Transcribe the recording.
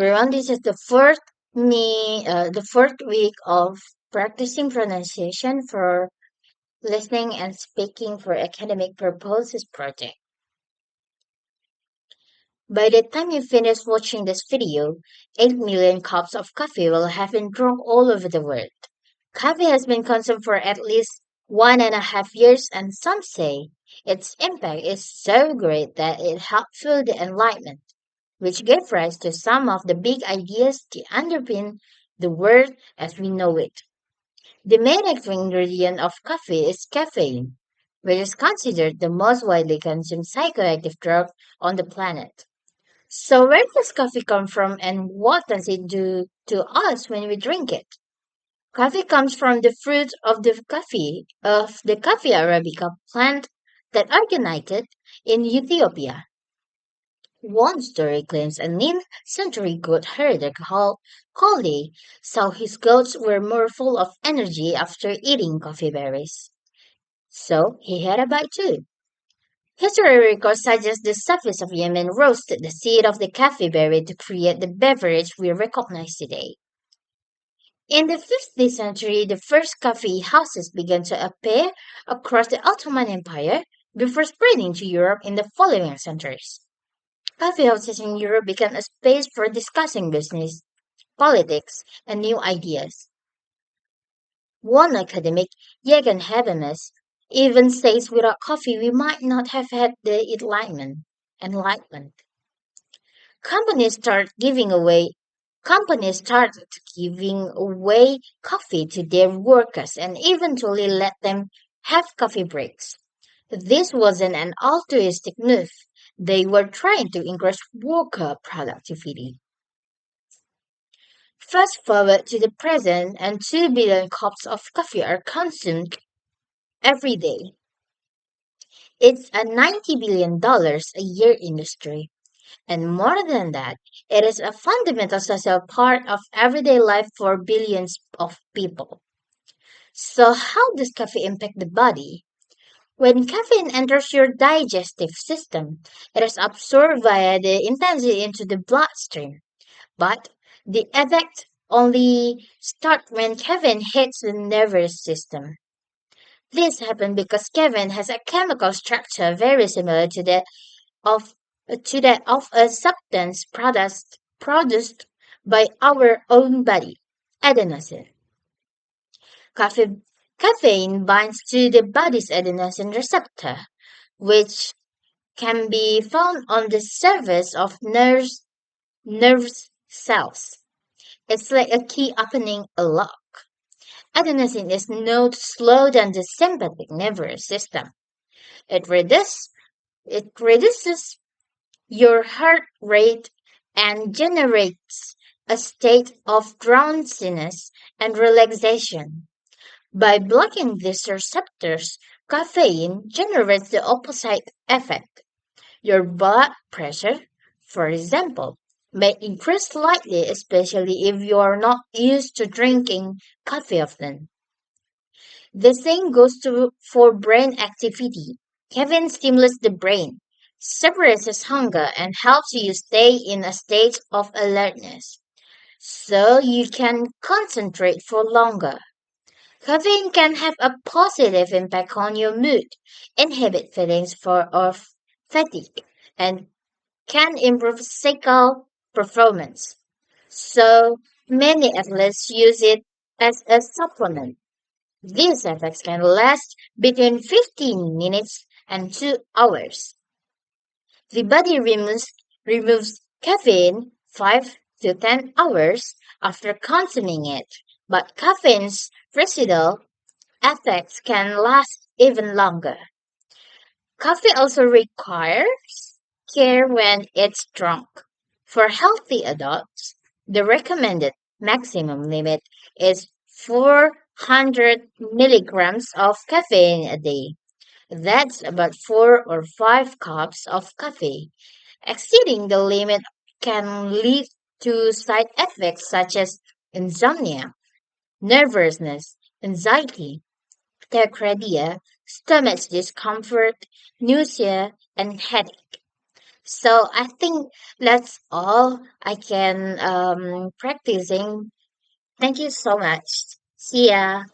Everyone, this is the fourth week of practicing pronunciation for listening and speaking for academic purposes project. By the time you finish watching this video, 8 million cups of coffee will have been drunk all over the world. Coffee has been consumed for at least 1.5 years, and some say its impact is so great that it helped fuel the Enlightenment, which gave rise to some of the big ideas to underpin the world as we know it. The main active ingredient of coffee is caffeine, which is considered the most widely consumed psychoactive drug on the planet. So where does coffee come from and what does it do to us when we drink it? Coffee comes from the fruit of the coffee arabica plant that originated in Ethiopia. One story claims a ninth-century goat herder called Kali saw his goats were more full of energy after eating coffee berries. So he had a bite too. History records suggest the Sufis of Yemen roasted the seed of the coffee berry to create the beverage we recognize today. In the 15th century, the first coffee houses began to appear across the Ottoman Empire before spreading to Europe in the following centuries. Coffee houses in Europe became a space for discussing business, politics, and new ideas. One academic, Jürgen Habermas, even says without coffee we might not have had the enlightenment. Companies start giving away Companies started giving away coffee to their workers and eventually let them have coffee breaks. This wasn't an altruistic move. They were trying to increase worker productivity. Fast forward to the present, and 2 billion cups of coffee are consumed every day. It's a $90 billion a year industry. And more than that, it is a fundamental social part of everyday life for billions of people. So, how does coffee impact the body? When caffeine enters your digestive system, it is absorbed via the intestine into the bloodstream. But the effect only starts when caffeine hits the nervous system. This happens because caffeine has a chemical structure very similar of to that of a substance produced by our own body, adenosine. Caffeine, caffeine binds to the body's adenosine receptor, which can be found on the surface of nerve cells. It's like a key opening a lock. Adenosine is known to slow down the sympathetic nervous system. It reduces it reduces your heart rate and generates a state of drowsiness and relaxation. By blocking these receptors, caffeine generates the opposite effect. Your blood pressure, for example, may increase slightly, especially if you are not used to drinking coffee often. The same goes for brain activity. Caffeine stimulates the brain, suppresses hunger, and helps you stay in a state of alertness, so you can concentrate for longer. Caffeine can have a positive impact on your mood, inhibit feelings of fatigue, and can improve physical performance. So many athletes use it as a supplement. These effects can last between 15 minutes and 2 hours. The body removes caffeine 5 to 10 hours after consuming it, but caffeine's residual effects can last even longer. Coffee also requires care when it's drunk. For healthy adults, the recommended maximum limit is 400 milligrams of caffeine a day. That's about 4 or 5 cups of coffee. Exceeding the limit can lead to side effects such as insomnia, nervousness, anxiety, tachycardia, stomach discomfort, nausea, and headache. So I think that's all I can practicing. Thank you so much. See ya.